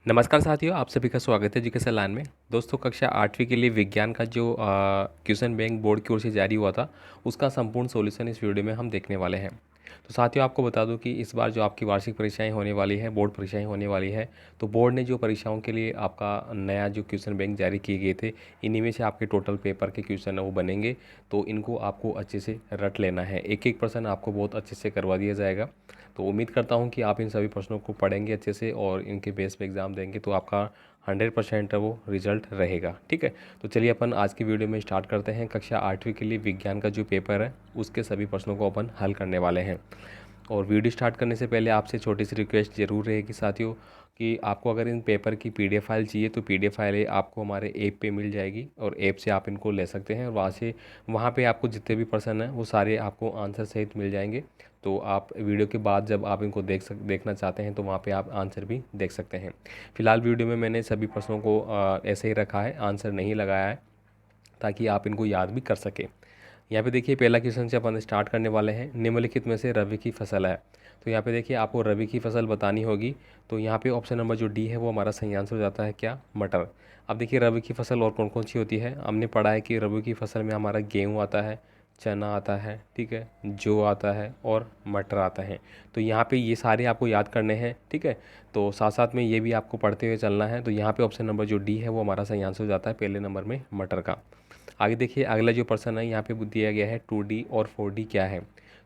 नमस्कार साथियों, आप सभी का स्वागत है एजुकेशन लाइन में। दोस्तों, कक्षा 8वीं के लिए विज्ञान का जो क्वेश्चन बैंक बोर्ड की ओर से जारी हुआ था, उसका संपूर्ण सॉल्यूशन इस वीडियो में हम देखने वाले हैं। तो साथियों, आपको बता दूं कि इस बार जो आपकी वार्षिक परीक्षाएं होने वाली है, बोर्ड परीक्षाएं होने वाली है, तो बोर्ड ने जो परीक्षाओं के लिए आपका नया जो क्वेश्चन बैंक जारी किए गए थे, इन्हीं में से आपके टोटल पेपर के क्वेश्चन है वो बनेंगे। तो इनको आपको अच्छे से रट लेना है, एक एक प्रश्न आपको बहुत अच्छे से करवा दिया जाएगा। तो उम्मीद करता हूँ कि आप इन सभी प्रश्नों को पढ़ेंगे अच्छे से और इनके बेस पे एग्ज़ाम देंगे तो आपका 100% वो रिजल्ट रहेगा। ठीक है, तो चलिए अपन आज की वीडियो में स्टार्ट करते हैं। कक्षा 8वीं के लिए विज्ञान का जो पेपर है उसके सभी प्रश्नों को अपन हल करने वाले हैं। और वीडियो स्टार्ट करने से पहले आपसे छोटी सी रिक्वेस्ट ज़रूर रहेगी साथियों कि आपको अगर इन पेपर की पीडीएफ फाइल चाहिए तो पीडीएफ फाइल आपको हमारे ऐप पे मिल जाएगी और ऐप से आप इनको ले सकते हैं और वहाँ पे आपको जितने भी प्रश्न हैं वो सारे आपको आंसर सहित मिल जाएंगे। तो आप वीडियो के बाद जब आप इनको देखना चाहते हैं तो वहाँ पे आप आंसर भी देख सकते हैं। फिलहाल वीडियो में मैंने सभी प्रश्नों को ऐसे ही रखा है, आंसर नहीं लगाया है, ताकि आप इनको याद भी कर सकें। यहाँ पे देखिए पहला क्वेश्चन से अपन स्टार्ट करने वाले हैं। निम्नलिखित में से रबी की फसल है। तो यहाँ पे देखिए आपको रबी की फसल बतानी होगी। तो यहाँ पे ऑप्शन नंबर जो डी है वो हमारा सही आंसर हो जाता है क्या, मटर। अब देखिए रबी की फसल और कौन कौन सी होती है, हमने पढ़ा है कि रबी की फसल में हमारा गेहूँ आता है, चना आता है, ठीक है, जौ आता है और मटर आता है। तो यहाँ पे ये सारे आपको याद करने हैं, ठीक है। तो साथ साथ में ये भी आपको पढ़ते हुए चलना है। तो यहाँ पे ऑप्शन नंबर जो डी है वो हमारा सही आंसर हो जाता है पहले नंबर में मटर का। आगे देखिए अगला जो प्रश्न है यहाँ पे दिया गया है 2D और 4D क्या है।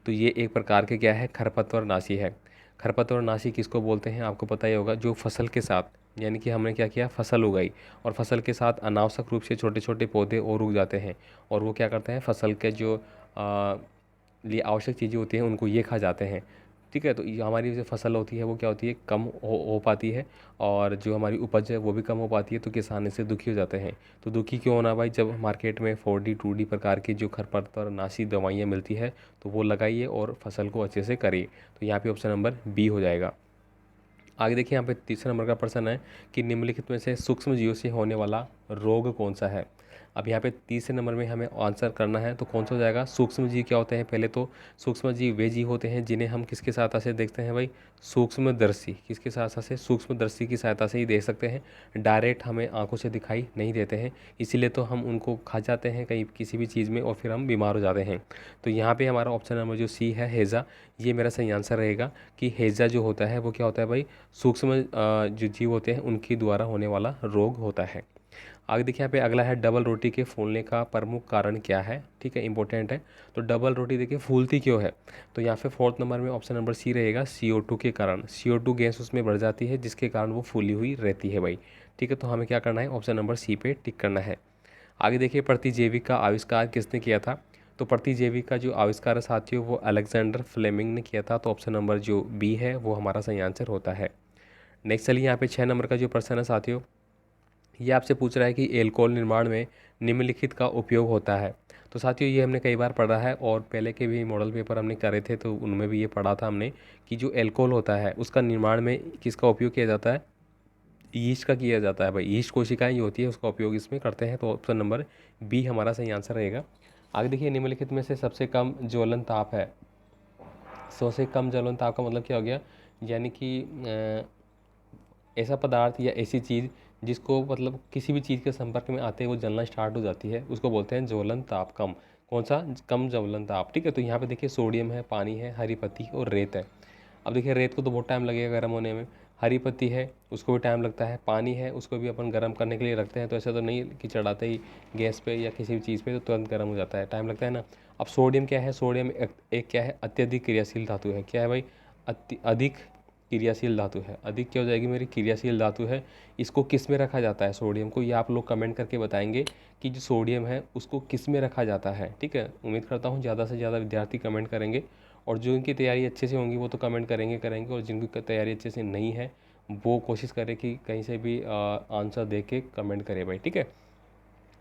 तो ये एक प्रकार के क्या है, खरपतवारनाशी है। खरपतवारनाशी किसको बोलते हैं आपको पता ही होगा, जो फसल के साथ, यानी कि हमने क्या किया, फसल उगाई और फसल के साथ अनावश्यक रूप से छोटे छोटे पौधे और उग जाते हैं और वो क्या करते हैं, फसल के जो लिए आवश्यक चीज़ें होती हैं उनको ये खा जाते हैं। ठीक है, तो ये हमारी जो फसल होती है वो क्या होती है, कम हो पाती है और जो हमारी उपज है वो भी कम हो पाती है, तो किसान इससे दुखी हो जाते हैं। तो दुखी क्यों होना भाई, जब मार्केट में 4D 2D प्रकार की जो खरपतवारनाशी दवाइयाँ मिलती है तो वो लगाइए और फसल को अच्छे से करिए। तो यहाँ पे ऑप्शन नंबर बी हो जाएगा। आगे देखिए यहाँ पे तीसरे नंबर का प्रश्न है कि निम्नलिखित में से सूक्ष्म जीवों से होने वाला रोग कौन सा है। अब यहाँ पे तीसरे नंबर में हमें आंसर करना है तो कौन सा हो जाएगा, सूक्ष्म जीव क्या होते हैं। पहले तो सूक्ष्म जीव वे जीव होते हैं जिन्हें हम किसकी सहायता से देखते हैं भाई, सूक्ष्मदर्शी, किसकी सहायता से, सूक्ष्मदर्शी की सहायता से ही देख सकते हैं। डायरेक्ट हमें आंखों से दिखाई नहीं देते हैं, इसीलिए तो हम उनको खा जाते हैं कहीं किसी भी चीज़ में और फिर हम बीमार हो जाते हैं। तो यहाँ पे हमारा ऑप्शन नंबर जो सी है हैज़ा, ये मेरा सही आंसर रहेगा कि हैज़ा जो होता है वो क्या होता है भाई, सूक्ष्म जो जीव होते हैं उनके द्वारा होने वाला रोग होता है। आगे देखिए यहाँ पे अगला है डबल रोटी के फूलने का प्रमुख कारण क्या है। ठीक है, इंपॉर्टेंट है। तो डबल रोटी देखिए फूलती क्यों है, तो यहाँ पे फोर्थ नंबर में ऑप्शन नंबर सी रहेगा, CO2 के कारण। CO2 गैस उसमें बढ़ जाती है जिसके कारण वो फूली हुई रहती है भाई। ठीक है, तो हमें क्या करना है, ऑप्शन नंबर सी पे टिक करना है। आगे देखिए प्रतिजैविक का आविष्कार किसने किया था। तो प्रतिजैविक का जो आविष्कार है साथियों वो अलेक्जेंडर फ्लेमिंग ने किया था। तो ऑप्शन नंबर जो बी है वो हमारा सही आंसर होता है। नेक्स्ट चलिए यहाँ पे 6 नंबर का जो प्रश्न है साथियों, ये आपसे पूछ रहा है कि एल्कोहल निर्माण में निम्नलिखित का उपयोग होता है। तो साथियों ये हमने कई बार पढ़ा है और पहले के भी मॉडल पेपर हमने करे थे तो उनमें भी ये पढ़ा था हमने कि जो एल्कोहल होता है उसका निर्माण में किसका उपयोग किया जाता है, ईस्ट का किया जाता है भाई। ईस्ट कोशिकाएं जो होती है उसका उपयोग इसमें करते हैं। तो ऑप्शन नंबर बी हमारा सही आंसर रहेगा। आगे देखिए निम्नलिखित में से सबसे कम ज्वलन ताप है। सबसे कम ज्वलन ताप का मतलब क्या हो गया, यानी कि ऐसा पदार्थ या ऐसी चीज़ जिसको मतलब किसी भी चीज़ के संपर्क में आते ही वो जलना स्टार्ट हो जाती है उसको बोलते हैं ज्वलन ताप कम। कौन सा, कम ज्वलन ताप। ठीक है, तो यहाँ पे देखिए सोडियम है, पानी है, हरी पत्ती और रेत है। अब देखिए रेत को तो बहुत टाइम लगेगा गर्म होने में, हरी पत्ती है उसको भी टाइम लगता है, पानी है उसको भी अपन गर्म करने के लिए रखते हैं, तो ऐसा तो नहीं कि चढ़ाते ही गैस पे या किसी भी चीज़ पे तो तुरंत गर्म हो जाता है, टाइम लगता है ना। अब सोडियम क्या है, सोडियम एक क्या है, अत्यधिक क्रियाशील धातु है। क्या है भाई, अधिक क्रियाशील धातु है। अधिक क्या हो जाएगी मेरी, क्रियाशील धातु है। इसको किस में रखा जाता है सोडियम को, ये आप लोग कमेंट करके बताएंगे कि जो सोडियम है उसको किस में रखा जाता है। ठीक है, उम्मीद करता हूँ ज़्यादा से ज़्यादा विद्यार्थी कमेंट करेंगे और जो इनकी तैयारी अच्छे से होंगी वो तो कमेंट करेंगे और जिनकी तैयारी अच्छे से नहीं है वो कोशिश करें कि कहीं से भी आंसर दे के कमेंट करें भाई। ठीक है,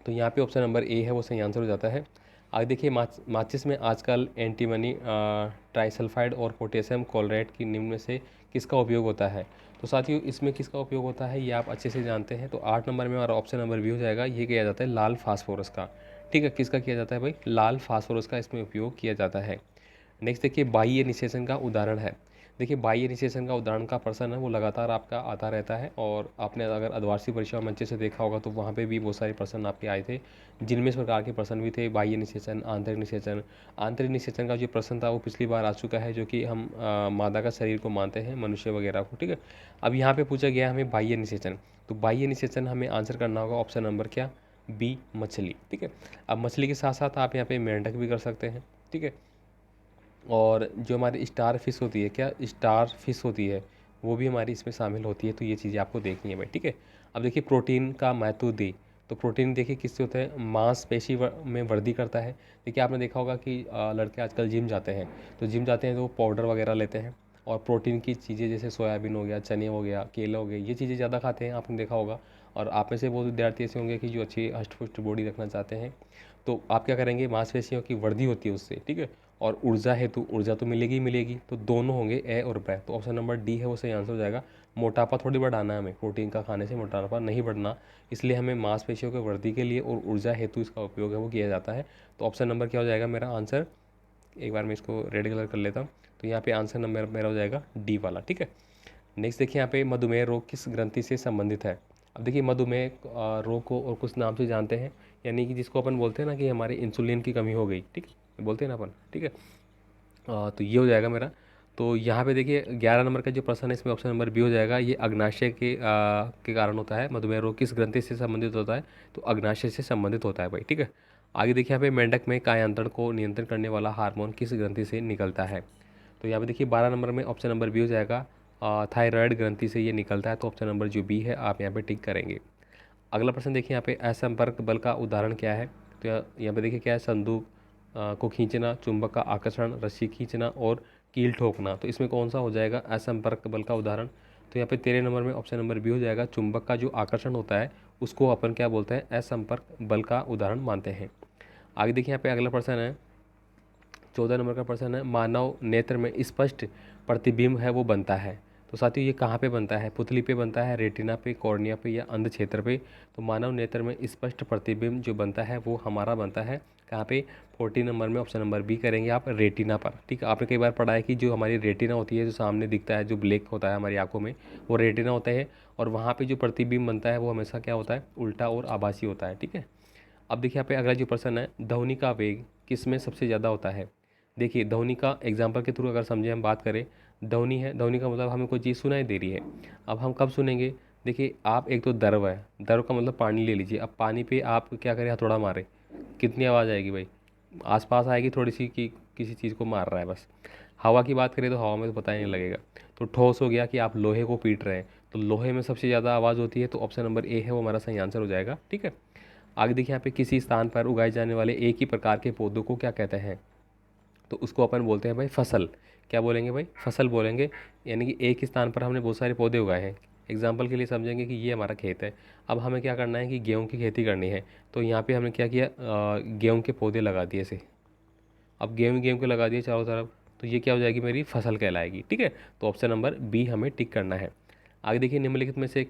तो यहाँ पे ऑप्शन नंबर ए है वो सही आंसर हो जाता है। आगे देखिए माचिस में आजकल एंटीमनी, ट्राइसल्फाइड और पोटेशियम क्लोराइड की निम्न में से किसका उपयोग होता है। तो साथियों इसमें किसका उपयोग होता है ये आप अच्छे से जानते हैं। तो 8 नंबर में हमारा ऑप्शन नंबर बी हो जाएगा, ये किया जाता है लाल फास्फोरस का। ठीक है, किसका किया जाता है भाई, लाल फास्फोरस का इसमें उपयोग किया जाता है। नेक्स्ट देखिए बाह्य निषेचन का उदाहरण है। देखिए बाह्य निषेचन का उदाहरण का प्रश्न है वो लगातार आपका आता रहता है, और आपने अगर अर्धवार्षिक परीक्षा में अच्छे से देखा होगा तो वहाँ पे भी बहुत सारे प्रश्न आपके आए थे, जिनमें इस प्रकार के प्रश्न भी थे। बाह्य निषेचन, आंतरिक निषेचन। आंतरिक निषेचन का जो प्रश्न था वो पिछली बार आ चुका है, जो कि हम मादा का शरीर को मानते हैं, मनुष्य वगैरह को, ठीक है। अब यहाँ पे पूछा गया हमें बाह्य निषेचन, तो बाह्य निषेचन हमें आंसर करना होगा ऑप्शन नंबर क्या, बी, मछली, ठीक है। अब मछली के साथ साथ आप यहाँ पे मेंढक भी कर सकते हैं, ठीक है। और जो हमारी स्टार फिश होती है, क्या स्टार फिश होती है, वो भी हमारी इसमें शामिल होती है। तो ये चीज़ें आपको देखनी है भाई, ठीक है। अब देखिए प्रोटीन का महत्व दी, तो प्रोटीन देखिए किससे होता है, मांसपेशी में वृद्धि करता है। देखिए आपने देखा होगा कि लड़के आजकल जिम जाते हैं, तो जिम जाते हैं तो पाउडर वगैरह लेते हैं, और प्रोटीन की चीज़ें जैसे सोयाबीन हो गया, चने हो गया, केले हो गए, ये चीज़ें ज़्यादा खाते हैं, आपने देखा होगा। और आप में से बहुत विद्यार्थी ऐसे होंगे कि जो अच्छी हष्ट-पुष्ट बॉडी रखना चाहते हैं, तो आप क्या करेंगे, मांसपेशियों की वृद्धि होती है उससे, ठीक है। और ऊर्जा हेतु ऊर्जा तो मिलेगी ही मिलेगी, तो दोनों होंगे ए और ब। तो ऑप्शन नंबर डी है वो सही आंसर हो जाएगा। मोटापा थोड़ी बढ़ाना है हमें, प्रोटीन का खाने से मोटापा नहीं बढ़ना, इसलिए हमें मांसपेशियों की वृद्धि के लिए और ऊर्जा हेतु इसका उपयोग है वो किया जाता है। तो ऑप्शन नंबर क्या हो जाएगा मेरा आंसर, एक बार मैं इसको रेड कलर कर लेता हूँ, तो यहाँ पे आंसर नंबर मेरा हो जाएगा डी वाला, ठीक है। नेक्स्ट देखिए यहाँ पे मधुमेह रोग किस ग्रंथि से संबंधित है। अब देखिए मधुमेह रोग को और कुछ नाम से जानते हैं, यानी कि जिसको अपन बोलते हैं ना कि हमारे इंसुलिन की कमी हो गई, ठीक है, बोलते हैं ना अपन, ठीक है। तो ये हो जाएगा मेरा। तो यहाँ पे देखिए 11 नंबर का जो प्रश्न है इसमें ऑप्शन नंबर बी हो जाएगा। ये अग्नाशय के कारण होता है। मधुमेह रोग किस ग्रंथि से संबंधित होता है, तो अग्नाशय से संबंधित होता है भाई, ठीक है। आगे देखिए यहाँ पे मेंढक में कायांतरण को नियंत्रण करने वाला हार्मोन किस ग्रंथि से निकलता है। तो यहाँ पे देखिए 12 नंबर में ऑप्शन नंबर बी हो जाएगा। थायराइड ग्रंथि से ये निकलता है, तो ऑप्शन नंबर जो बी है आप यहाँ पे टिक करेंगे। अगला प्रश्न देखिए यहाँ पे असंपर्क बल का उदाहरण क्या है। तो यहाँ पे देखिए क्या है, संदूक को खींचना, चुंबक का आकर्षण, रस्सी खींचना और कील ठोकना। तो इसमें कौन सा हो जाएगा असंपर्क बल का उदाहरण। तो यहाँ पे 13 नंबर में ऑप्शन नंबर बी हो जाएगा। चुंबक का जो आकर्षण होता है उसको अपन क्या बोलते हैं, असंपर्क बल का उदाहरण मानते हैं। आगे देखिए यहाँ पे अगला प्रश्न है, 14 नंबर का प्रश्न है, मानव नेत्र में स्पष्ट प्रतिबिंब है वो बनता है। तो साथियों ये कहाँ पे बनता है, पुतली पे बनता है, रेटिना पे, कॉर्निया पे या अंध क्षेत्र पे। तो मानव नेत्र में स्पष्ट प्रतिबिंब जो बनता है वो हमारा बनता है कहाँ पे, 14 नंबर में ऑप्शन नंबर बी करेंगे आप, रेटिना पर, ठीक है। आपने कई बार पढ़ा है कि जो हमारी रेटिना होती है, जो सामने दिखता है, जो ब्लैक होता है हमारी आंखों में, वो रेटिना होता है। और वहाँ पे जो प्रतिबिंब बनता है वो हमेशा क्या होता है, उल्टा और आभासी होता है, ठीक है। अब देखिए यहाँ पे अगला जो प्रश्न है, ध्वनि का वेग किस में सबसे ज़्यादा होता है। देखिए ध्वनि का एग्जाम्पल के थ्रू अगर समझे हम बात करें, ध्वनि है, ध्वनि का मतलब हमें कोई चीज़ सुनाई दे रही है। अब हम कब सुनेंगे, देखिए आप एक तो द्रव है, द्रव का मतलब पानी ले लीजिए। अब पानी पे आप क्या करें, हथौड़ा मारे, कितनी आवाज़ आएगी भाई, आसपास आएगी थोड़ी सी कि किसी चीज़ को मार रहा है बस। हवा की बात करें तो हवा में तो पता ही नहीं लगेगा। तो ठोस हो गया कि आप लोहे को पीट रहे हैं, तो लोहे में सबसे ज़्यादा आवाज़ होती है, तो ऑप्शन नंबर ए है वो हमारा सही आंसर हो जाएगा, ठीक है। आगे देखिए यहाँ पे किसी स्थान पर उगाए जाने वाले एक ही प्रकार के पौधों को क्या कहते हैं। तो उसको अपन बोलते हैं भाई फसल। क्या बोलेंगे भाई, फसल बोलेंगे। यानी कि एक ही स्थान पर हमने बहुत सारे पौधे उगाए हैं। एग्जाम्पल के लिए समझेंगे कि ये हमारा खेत है, अब हमें क्या करना है कि गेहूं की खेती करनी है। तो यहाँ पे हमने क्या किया, गेहूं के पौधे लगा दिए ऐसे। अब गेहूं गेहूं के लगा दिए चारों तरफ, तो ये क्या हो जाएगी, मेरी फसल कहलाएगी, ठीक है। तो ऑप्शन नंबर बी हमें टिक करना है। आगे देखिए निम्नलिखित में से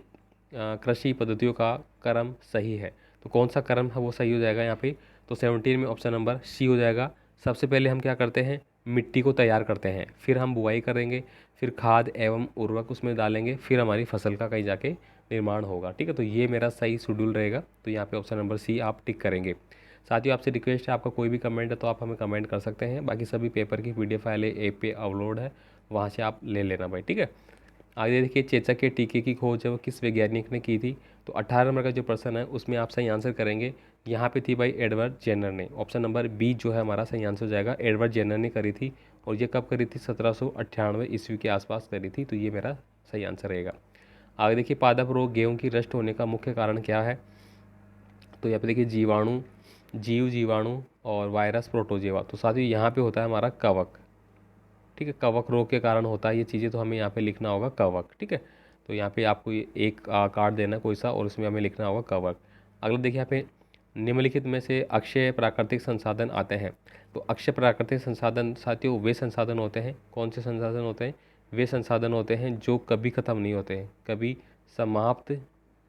कृषि पद्धतियों का क्रम सही है। तो कौन सा क्रम है वो सही हो जाएगा यहाँ पे। तो 17 में ऑप्शन नंबर सी हो जाएगा। सबसे पहले हम क्या करते हैं, मिट्टी को तैयार करते हैं, फिर हम बुआई करेंगे, फिर खाद एवं उर्वरक उसमें डालेंगे, फिर हमारी फसल का कहीं जाके निर्माण होगा, ठीक है। तो ये मेरा सही शेड्यूल रहेगा, तो यहाँ पे ऑप्शन नंबर सी आप टिक करेंगे। साथियों आपसे रिक्वेस्ट है, आपका कोई भी कमेंट है तो आप हमें कमेंट कर सकते हैं। बाकी सभी पेपर की PDF फाइलें ऐप पे अपलोड है, वहाँ से आप ले लेना भाई, ठीक है। आगे देखिए चेचक के टीके की खोज है वो किस वैज्ञानिक ने की थी। तो 18 नंबर का जो प्रश्न है उसमें आप सही आंसर करेंगे। यहाँ पे थी भाई एडवर्ड जेनर ने। ऑप्शन नंबर बी जो है हमारा सही आंसर हो जाएगा, एडवर्ड जेनर ने करी थी। और ये कब करी थी, 1798 ईस्वी के आसपास करी थी। तो ये मेरा सही आंसर रहेगा। आगे देखिए पादप रोग गेहूँ की नष्ट होने का मुख्य कारण क्या है। तो यहाँ पे देखिए जीवाणु, जीवाणु और वायरस, प्रोटोजेवा। तो साथ ही यहाँ पे होता है हमारा कवक, ठीक है। कवक रोग के कारण होता है ये चीज़ें, तो हमें यहाँ पे लिखना होगा कवक, ठीक है। तो यहाँ पे आपको ये एक कार्ड देना है कोई सा, और उसमें हमें लिखना होगा कवक। अगला देखिए यहाँ पे निम्नलिखित में से अक्षय प्राकृतिक संसाधन आते हैं। तो अक्षय प्राकृतिक संसाधन साथियों वे संसाधन होते हैं, कौन से संसाधन होते हैं, वे संसाधन होते हैं जो कभी ख़त्म नहीं होते हैं, कभी समाप्त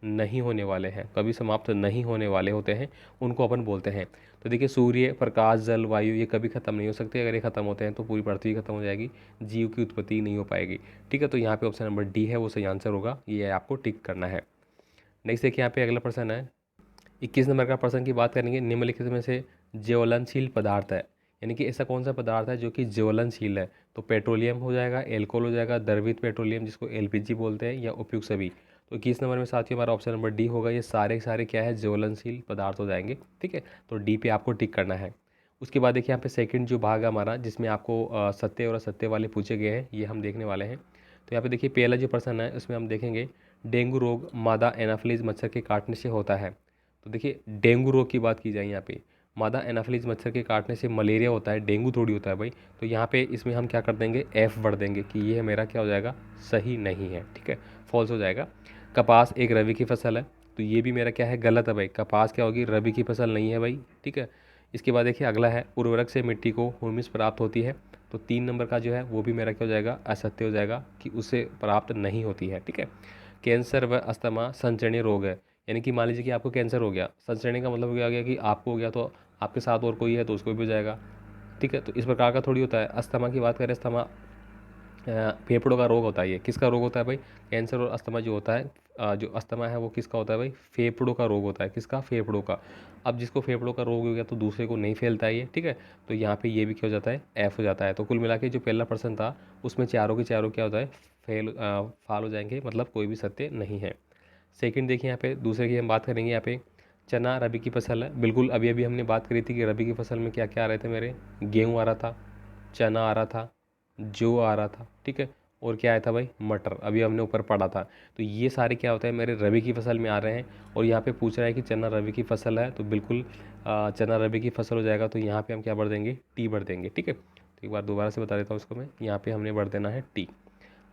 नहीं होने वाले हैं, कभी समाप्त नहीं होने वाले होते हैं, उनको अपन बोलते हैं। तो देखिए सूर्य, प्रकाश, जल, वायु ये कभी ख़त्म नहीं हो सकते। अगर ये ख़त्म होते हैं तो पूरी पृथ्वी खत्म हो जाएगी, जीव की उत्पत्ति नहीं हो पाएगी। ठीक है, तो यहाँ पे ऑप्शन नंबर डी है वो सही आंसर होगा, ये आपको टिक करना है। नेक्स्ट देखिए यहाँ पे अगला प्रश्न है, 21 नंबर का प्रश्न की बात करेंगे। निम्नलिखित में से ज्वलनशील पदार्थ है, यानी कि ऐसा कौन सा पदार्थ है जो कि ज्वलनशील है। तो पेट्रोलियम हो जाएगा, एल्कोहल हो जाएगा, द्रवित पेट्रोलियम जिसको एलपीजी बोलते हैं, या उपयुक्त सभी। तो 21 नंबर में साथियों हमारा ऑप्शन नंबर डी होगा। ये सारे के सारे क्या है, ज्वलनशील पदार्थ हो जाएंगे। ठीक है, तो डी पे आपको टिक करना है। उसके बाद देखिए यहाँ पे सेकंड जो भाग है हमारा, जिसमें आपको सत्य और असत्य वाले पूछे गए हैं, ये हम देखने वाले हैं। तो यहाँ पे देखिए पहला जो प्रश्न है उसमें हम देखेंगे, डेंगू रोग मादा एनाफिलीज मच्छर के काटने से होता है। तो देखिए डेंगू रोग की बात की जाए यहाँ पे, मादा एनाफिलीज मच्छर के काटने से मलेरिया होता है, डेंगू थोड़ी होता है भाई। तो यहाँ पे इसमें हम क्या कर देंगे, एफ बढ़ देंगे कि ये मेरा क्या हो जाएगा, सही नहीं है। ठीक है, फॉल्स हो जाएगा। कपास एक रबी की फसल है, तो ये भी मेरा क्या है, गलत है भाई। कपास क्या होगी, रबी की फसल नहीं है भाई। ठीक है, इसके बाद देखिए अगला है, उर्वरक से मिट्टी को ह्यूमस प्राप्त होती है। तो 3 नंबर का जो है वो भी मेरा क्या हो जाएगा, असत्य हो जाएगा कि उसे प्राप्त नहीं होती है। ठीक है, कैंसर व अस्थमा संचरणीय रोग है, यानी कि मान लीजिए कि आपको कैंसर हो गया, संचरणीय का मतलब क्या हो गया कि आपको हो गया तो आपके साथ और कोई है तो उसको भी हो जाएगा। ठीक है, तो इस प्रकार का थोड़ी होता है। अस्थमा की बात करें, अस्थमा फेफड़ों का रोग होता है। ये किसका रोग होता है भाई, कैंसर और अस्थमा जो होता है, जो अस्थमा है वो किसका होता है भाई, फेफड़ों का रोग होता है। किसका, फेफड़ों का। अब जिसको फेफड़ों का रोग हो गया तो दूसरे को नहीं फैलता है ये। ठीक है, तो यहाँ पे ये भी क्या हो जाता है, एफ हो जाता है। तो कुल मिला के जो पहला पर्सन था उसमें चारों के चारों क्या होता है, फाल हो जाएंगे, मतलब कोई भी सत्य नहीं है। सेकंड देखिए यहाँ पे दूसरे की हम बात करेंगे। यहाँ पे चना रबी की फसल है, बिल्कुल अभी अभी हमने बात करी थी कि रबी की फसल में क्या क्या आ रहे थे मेरे, गेहूँ आ रहा था, चना आ रहा था, जो आ रहा था। ठीक है, और क्या आया था भाई, मटर, अभी हमने ऊपर पढ़ा था। तो ये सारे क्या होता है, मेरे रबी की फसल में आ रहे हैं। और यहाँ पे पूछ रहा है कि चना रबी की फसल है, तो बिल्कुल चना रबी की फसल हो जाएगा। तो यहाँ पे हम क्या भर देंगे, टी भर देंगे। ठीक है, तो एक बार दोबारा से बता देता हूँ इसको मैं, यहाँ पे हमने भर देना है टी।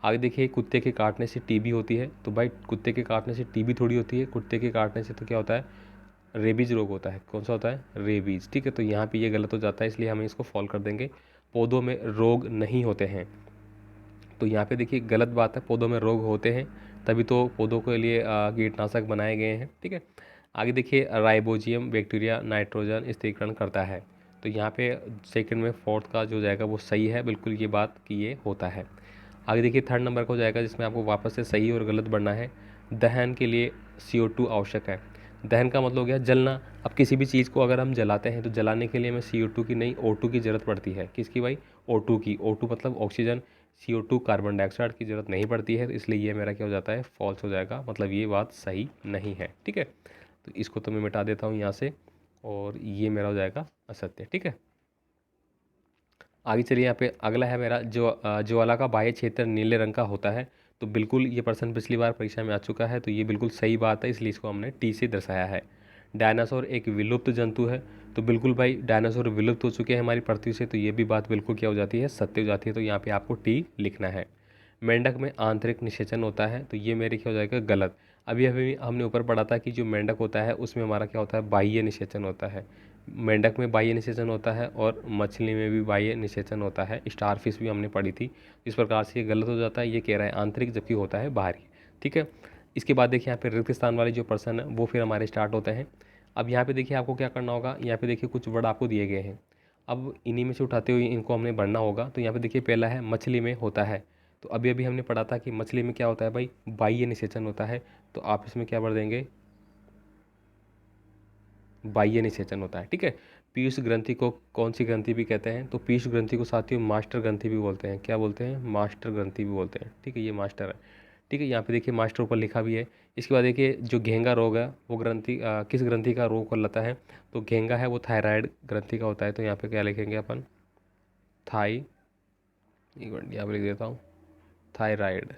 आगे देखिए, कुत्ते के काटने से टीबी होती है। तो भाई कुत्ते के काटने से टीबी थोड़ी होती है, कुत्ते के काटने से तो क्या होता है, रेबीज रोग होता है। कौन सा होता है, रेबीज। ठीक है, तो यहाँ पे ये गलत हो जाता है, इसलिए हम इसको फॉल कर देंगे। पौधों में रोग नहीं होते हैं, तो यहाँ पे देखिए गलत बात है, पौधों में रोग होते हैं, तभी तो पौधों के लिए कीटनाशक बनाए गए हैं। ठीक है, आगे देखिए, राइबोजियम बैक्टीरिया नाइट्रोजन स्थिरीकरण करता है। तो यहाँ पे सेकंड में फोर्थ का जो जाएगा वो सही है, बिल्कुल ये बात कि ये होता है। आगे देखिए थर्ड नंबर को जाएगा, जिसमें आपको वापस से सही और गलत बढ़ना है। दहन के लिए CO2 आवश्यक है। दहन का मतलब हो गया जलना। अब किसी भी चीज़ को अगर हम जलाते हैं तो जलाने के लिए हमें CO2 की नहीं, O2 की ज़रूरत पड़ती है। किसकी भाई, O2 की। O2 मतलब ऑक्सीजन, CO2 कार्बन डाइऑक्साइड की ज़रूरत नहीं पड़ती है। तो इसलिए ये मेरा क्या हो जाता है, फॉल्स हो जाएगा, मतलब ये बात सही नहीं है। ठीक है, तो इसको तो मैं मिटा देता हूँ यहाँ से, और ये मेरा हो जाएगा असत्य। ठीक है, आगे चलिए, यहाँ पे अगला है मेरा, जो ज्वाला का बाह्य क्षेत्र नीले रंग का होता है। तो बिल्कुल ये प्रश्न पिछली बार परीक्षा में आ चुका है, तो ये बिल्कुल सही बात है, इसलिए इसको हमने टी से दर्शाया है। डायनासोर एक विलुप्त जंतु है। तो बिल्कुल भाई डायनासोर विलुप्त हो चुके हैं हमारी पृथ्वी से, तो ये भी बात बिल्कुल क्या हो जाती है, सत्य हो जाती है। तो यहाँ पे आपको टी लिखना है। मेंढक में आंतरिक निषेचन होता है, तो ये मेरे क्या हो जाएगा, गलत। अभी अभी हमने ऊपर पढ़ा था कि जो मेंढक होता है उसमें हमारा क्या होता है, बाह्य निषेचन होता है। मेंढक में बाह्य निषेचन होता है और मछली में भी बाह्य निषेचन होता है। स्टार फिश भी हमने पढ़ी थी। इस प्रकार से ये गलत हो जाता है, ये कह रहा है आंतरिक जबकि होता है बाहरी। ठीक है, इसके बाद देखिए यहाँ पे रिक्त स्थान वाले जो पर्सन है वो फिर हमारे स्टार्ट होते हैं। अब यहाँ पे देखिए आपको क्या करना होगा, यहाँ पे देखिए कुछ वर्ड आपको दिए गए हैं, अब इन्हीं में से उठाते हुए इनको हमने बढ़ना होगा। तो यहाँ पे देखिए पहला है, मछली में होता है। तो अभी अभी हमने पढ़ा था कि मछली में क्या होता है भाई, बाह्य निषेचन होता है। तो आप इसमें क्या भर देंगे, बाह्य निषेचन होता है। ठीक है, पीयूष ग्रंथि को कौन सी ग्रंथि भी कहते हैं, तो पीयूष ग्रंथि को साथियों मास्टर ग्रंथि भी बोलते हैं। क्या बोलते हैं, मास्टर ग्रंथि भी बोलते हैं। ठीक है, ये मास्टर है। ठीक है, यहाँ पे देखिए मास्टर ऊपर लिखा भी है। इसके बाद देखिए जो घेंगा रोग है वो ग्रंथि किस ग्रंथि का रोग कहलाता है, तो घेंगा है वो थायराइड ग्रंथि का होता है। तो यहाँ पे क्या लिखेंगे अपन, थाई, एक मिनट यहाँ पे लिख देता हूँ, थायराइड।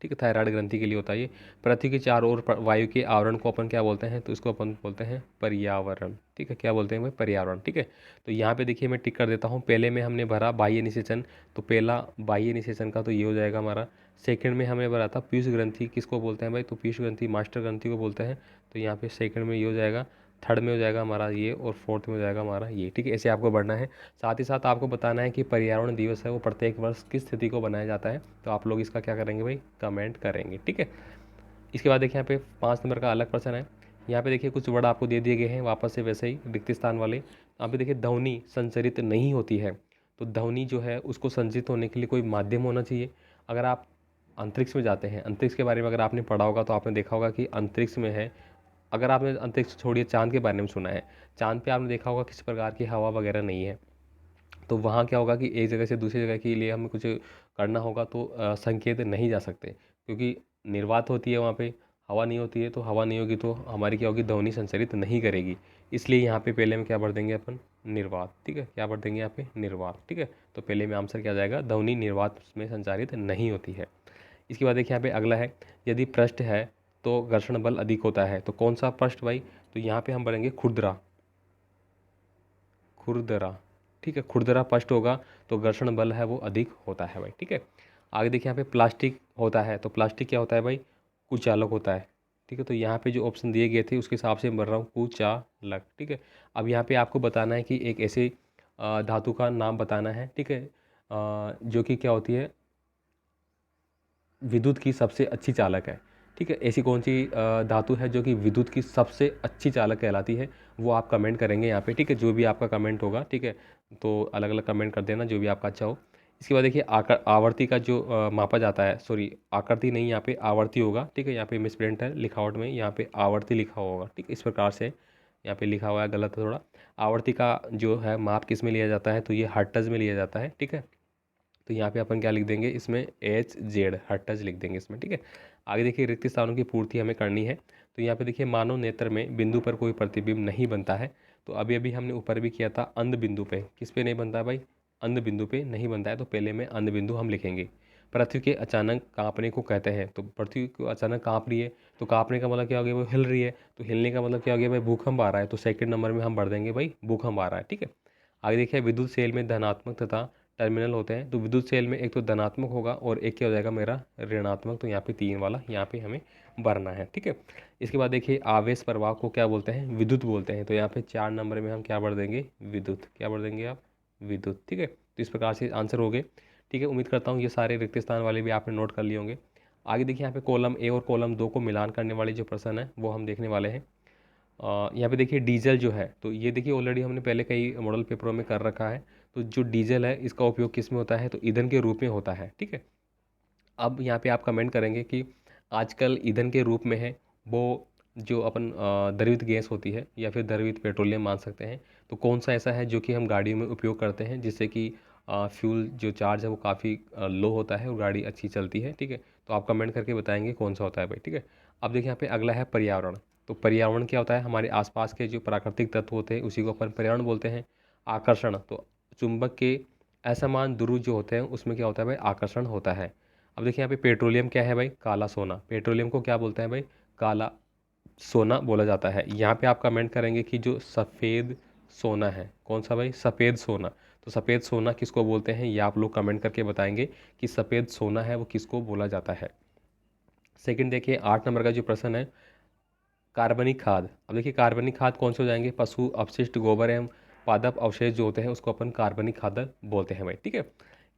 ठीक है, थायराइड ग्रंथि के लिए होता है ये। पृथ्वी के चारों ओर वायु के आवरण को अपन क्या बोलते हैं, तो इसको अपन बोलते हैं पर्यावरण। ठीक है, क्या बोलते हैं भाई, पर्यावरण। ठीक है, तो यहाँ पे देखिए मैं टिक कर देता हूँ। पहले में हमने भरा बाह्य निषेचन, तो पहला बाह्य निषेचन का तो ये हो जाएगा हमारा। सेकंड में हमने भरा था पीयूष ग्रंथि, किसको बोलते हैं भाई, तो पीयूष ग्रंथि मास्टर ग्रंथि को बोलते हैं। तो यहाँ पे सेकंड में ये हो जाएगा, थर्ड में हो जाएगा हमारा ये, और फोर्थ में हो जाएगा हमारा ये। ठीक है, ऐसे आपको बढ़ना है। साथ ही साथ आपको बताना है कि पर्यावरण दिवस है वो प्रत्येक वर्ष किस तिथि को बनाया जाता है। तो आप लोग इसका क्या करेंगे भाई, कमेंट करेंगे। ठीक है, इसके बाद देखिए यहाँ पे 5 नंबर का अलग प्रश्न है। यहाँ पे देखिए कुछ वर्ड आपको दे दिए गए हैं वापस से वैसे ही रिक्त स्थान वाले। यहाँ पे देखिए ध्वनि संचरित नहीं होती है, तो ध्वनि जो है उसको संचित होने के लिए कोई माध्यम होना चाहिए। अगर आप अंतरिक्ष में जाते हैं, अंतरिक्ष के बारे में अगर आपने पढ़ा होगा तो आपने देखा होगा कि अंतरिक्ष में है, अगर आपने अंतरिक्ष छोड़िए चांद के बारे में सुना है, चांद पे आपने देखा होगा किसी प्रकार की हवा वगैरह नहीं है। तो वहाँ क्या होगा कि एक जगह से दूसरी जगह के लिए हमें कुछ करना होगा तो संकेत नहीं जा सकते, क्योंकि निर्वात होती है वहाँ पे, हवा नहीं होती है। तो हवा नहीं होगी तो हमारी क्या होगी, ध्वनि संचरित नहीं करेगी। इसलिए यहाँ पे पहले में क्या भर देंगे अपन, निर्वात। ठीक है, क्या भर देंगे यहाँ पे, निर्वात। ठीक है, तो पहले में आंसर क्या आ जाएगा, ध्वनि निर्वात में संचारित नहीं होती है। इसके बाद देखिए यहाँ पे अगला है, यदि पृष्ठ है तो घर्षण बल अधिक होता है, तो कौन सा पृष्ठ भाई, तो यहाँ पे हम भरेंगे खुरदरा, खुरदरा। ठीक है, खुरदरा पृष्ठ होगा तो घर्षण बल है वो अधिक होता है भाई। ठीक है, आगे देखिए यहाँ पे प्लास्टिक होता है, तो प्लास्टिक क्या होता है भाई, कुचालक होता है। ठीक है, तो यहाँ पे जो ऑप्शन दिए गए थे उसके हिसाब से मैं भर रहा हूँ कुचालक। ठीक है, अब यहाँ पे आपको बताना है कि एक ऐसे धातु का नाम बताना है। ठीक है, जो कि क्या होती है, विद्युत की सबसे अच्छी चालक है। ठीक है, ऐसी कौन सी धातु है जो कि विद्युत की सबसे अच्छी चालक कहलाती है, वो आप कमेंट करेंगे यहाँ पे। ठीक है, जो भी आपका कमेंट होगा, ठीक है, तो अलग अलग कमेंट कर देना जो भी आपका अच्छा हो। इसके बाद देखिए आवर्ती का जो मापा जाता है, सॉरी आकृति नहीं, यहाँ पे आवर्ती होगा। ठीक है, यहाँ पे मिसप्रिंट है लिखावट में, यहाँ पे आवर्ती लिखा होगा। ठीक है, इस प्रकार से यहाँ पे लिखा हुआ है, गलत है थोड़ा। आवर्ती का जो है माप किस में लिया जाता है, तो ये हर्ट्ज में लिया जाता है। ठीक है, तो यहाँ पे अपन क्या लिख देंगे, इसमें एच जेड हर्ट्ज लिख देंगे इसमें। ठीक है, आगे देखिए रिक्त स्थानों की पूर्ति हमें करनी है। तो यहाँ पे देखिए मानव नेत्र में बिंदु पर कोई प्रतिबिंब नहीं बनता है, तो अभी अभी हमने ऊपर भी किया था अंध बिंदु पे, किस पे नहीं बनता है भाई, अंध बिंदु पे नहीं बनता है। तो पहले में अंध बिंदु हम लिखेंगे। पृथ्वी के अचानक कांपने को कहते हैं, तो पृथ्वी को अचानक कांप रही है, तो कांपने का मतलब क्या हो गया, वो हिल रही है, तो हिलने का मतलब क्या हो गया भाई, भूकंप आ रहा है। तो सेकंड नंबर में हम भर देंगे भाई भूकंप आ रहा है। ठीक है, आगे देखिए विद्युत सेल में धनात्मक तथा टर्मिनल होते हैं, तो विद्युत सेल में एक तो धनात्मक होगा और एक क्या हो जाएगा मेरा ऋणात्मक, तो यहाँ पे 3 वाला यहाँ पे हमें भरना है। ठीक है, इसके बाद देखिए आवेश प्रवाह को क्या बोलते हैं, विद्युत बोलते हैं, तो यहाँ पे 4 नंबर में हम क्या भर देंगे, विद्युत। क्या भर देंगे आप, विद्युत। ठीक है, तो इस प्रकार से आंसर हो गए। ठीक है, उम्मीद करता हूँ ये सारे रिक्त स्थान वाले भी आपने नोट कर लिए होंगे। आगे देखिए यहाँ पे कॉलम ए और कॉलम 2 को मिलान करने वाले जो प्रश्न है वो हम देखने वाले हैं। यहाँ पे देखिए डीजल जो है, तो ये देखिए ऑलरेडी हमने पहले कई मॉडल पेपरों में कर रखा है। तो जो डीजल है इसका उपयोग किस में होता है, तो ईंधन के रूप में होता है। ठीक है, अब यहाँ पे आप कमेंट करेंगे कि आजकल ईंधन के रूप में है वो जो अपन द्रवित गैस होती है या फिर द्रवित पेट्रोलियम मान सकते हैं, तो कौन सा ऐसा है जो कि हम गाड़ियों में उपयोग करते हैं जिससे कि फ्यूल जो चार्ज है वो काफ़ी लो होता है और गाड़ी अच्छी चलती है। ठीक है, तो आप कमेंट करके बताएंगे कौन सा होता है भाई। ठीक है, अब देखिए यहाँ पे अगला है पर्यावरण। तो पर्यावरण क्या होता है, हमारे आसपास के जो प्राकृतिक तत्व होते हैं उसी को अपन पर्यावरण बोलते हैं। आकर्षण, तो चुंबक के असमान ध्रुव जो होते हैं उसमें क्या होता है भाई, आकर्षण होता है। अब देखिए यहाँ पे पेट्रोलियम क्या है भाई, काला सोना। पेट्रोलियम को क्या बोलते हैं भाई, काला सोना बोला जाता है। यहाँ पे आप कमेंट करेंगे कि जो सफ़ेद सोना है, कौन सा भाई, सफ़ेद सोना। तो सफ़ेद सोना किसको बोलते हैं, ये आप लोग कमेंट करके बताएंगे कि सफ़ेद सोना है वो किसको बोला जाता है। सेकंड देखिए 8 नंबर का जो प्रश्न है, कार्बनिक खाद। अब देखिए कार्बनिक खाद कौन से हो जाएंगे, पशु अपशिष्ट, गोबर एवं पादप अवशेष जो होते हैं उसको अपन कार्बनिक खाद बोलते हैं भाई। ठीक है,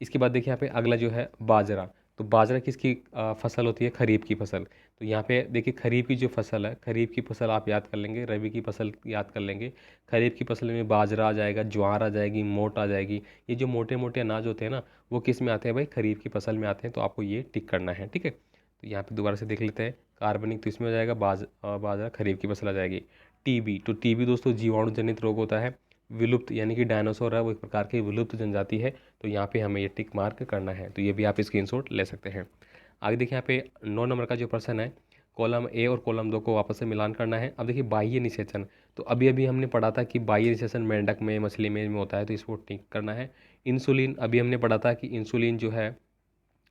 इसके बाद देखिए यहाँ पे अगला जो है बाजरा। तो बाजरा किसकी फसल होती है, खरीफ की फसल। तो यहाँ पे देखिए खरीफ की जो फसल है, खरीफ की फसल आप याद कर लेंगे, रबी की फसल याद कर लेंगे। खरीफ की फसल में बाजरा आ जाएगा, ज्वार आ जाएगी, मोट आ जाएगी। ये जो मोटे मोटे अनाज होते हैं ना वो किस में आते हैं भाई, खरीफ की फसल में आते हैं। तो आपको ये टिक करना है। ठीक है, तो यहाँ पे दोबारा से देख लेते हैं, कार्बनिक तो इसमें हो जाएगा, बाजरा खरीफ की फसल आ जाएगी। टीबी, तो टीबी दोस्तों जीवाणु जनित रोग होता है। विलुप्त यानी कि डायनासोर है वो एक प्रकार की विलुप्त जनजाति है, तो यहाँ पे हमें ये टिक मार्क करना है। तो ये भी आप स्क्रीनशॉट ले सकते हैं। आगे देखिए यहाँ पे 9 नंबर का जो प्रश्न है, कॉलम ए और कॉलम 2 को वापस से मिलान करना है। अब देखिए बाह्य निषेचन, तो अभी अभी हमने पढ़ा था कि बाह्य निषेचन मेंढक में, मछली में होता है, तो इसको टिक करना है। इंसुलिन, अभी हमने पढ़ा था कि इंसुलिन जो है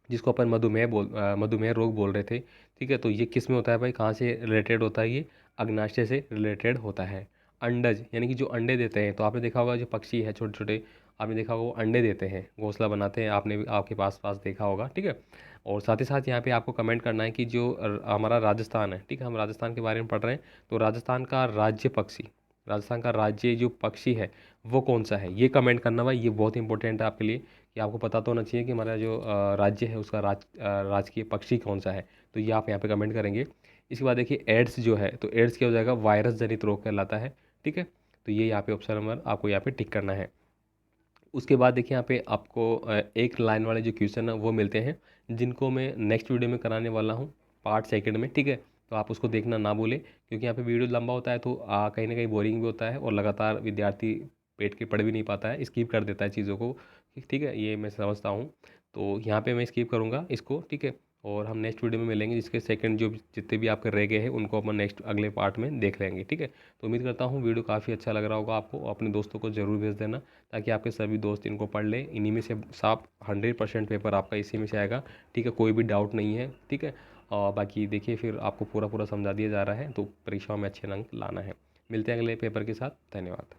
जिसको अपन मधुमेह रोग बोल रहे थे। ठीक है, तो ये किस में होता है भाई, कहाँ से रिलेटेड होता है, ये अग्नाशय से रिलेटेड होता है। अंडज यानी कि जो अंडे देते हैं, तो आपने देखा होगा जो पक्षी है छोटे छोटे, आपने देखा होगा वो अंडे देते हैं, घोंसला बनाते हैं, आपने भी आपके पास पास देखा होगा। ठीक है, और साथ ही साथ यहाँ पे आपको कमेंट करना है कि जो हमारा राजस्थान है, ठीक है, हम राजस्थान के बारे में पढ़ रहे हैं, तो राजस्थान का राज्य पक्षी, राजस्थान का राज्य जो पक्षी है वो कौन सा है, ये कमेंट करना भाई, ये बहुत इंपॉर्टेंट है आपके लिए कि आपको पता तो होना चाहिए कि हमारा जो राज्य है उसका राजकीय पक्षी कौन सा है। तो ये आप यहाँ पे कमेंट करेंगे। इसके बाद देखिए एड्स जो है, तो एड्स क्या हो जाएगा, वायरस जनित रोग कहलाता है। ठीक है, तो ये यहाँ पे ऑप्शन नंबर आपको यहाँ पे टिक करना है। उसके बाद देखिए यहाँ पे आपको एक लाइन वाले जो क्वेश्चन है वो मिलते हैं, जिनको मैं नेक्स्ट वीडियो में कराने वाला हूँ पार्ट सेकंड में। ठीक है, तो आप उसको देखना ना भूलें, क्योंकि यहाँ पे वीडियो लंबा होता है तो कहीं ना कहीं बोरिंग भी होता है और लगातार विद्यार्थी पेट के पढ़ भी नहीं पाता है, स्किप कर देता है चीज़ों को। ठीक है, ये मैं समझता हूँ। तो यहाँ पे मैं स्किप करूँगा इसको। ठीक है, और हम नेक्स्ट वीडियो में मिलेंगे, जिसके सेकंड जो जितने भी आपके रह गए हैं उनको अपन नेक्स्ट अगले पार्ट में देख लेंगे। ठीक है, तो उम्मीद करता हूँ वीडियो काफ़ी अच्छा लग रहा होगा आपको। अपने दोस्तों को ज़रूर भेज देना, ताकि आपके सभी दोस्त इनको पढ़ लें। इन्हीं में से साफ 100% पेपर आपका इसी में से आएगा। ठीक है, कोई भी डाउट नहीं है। ठीक है, और बाकी देखिए फिर आपको पूरा पूरा समझा दिया जा रहा है, तो परीक्षाओं में अच्छे अंक लाना है। मिलते हैं अगले पेपर के साथ। धन्यवाद।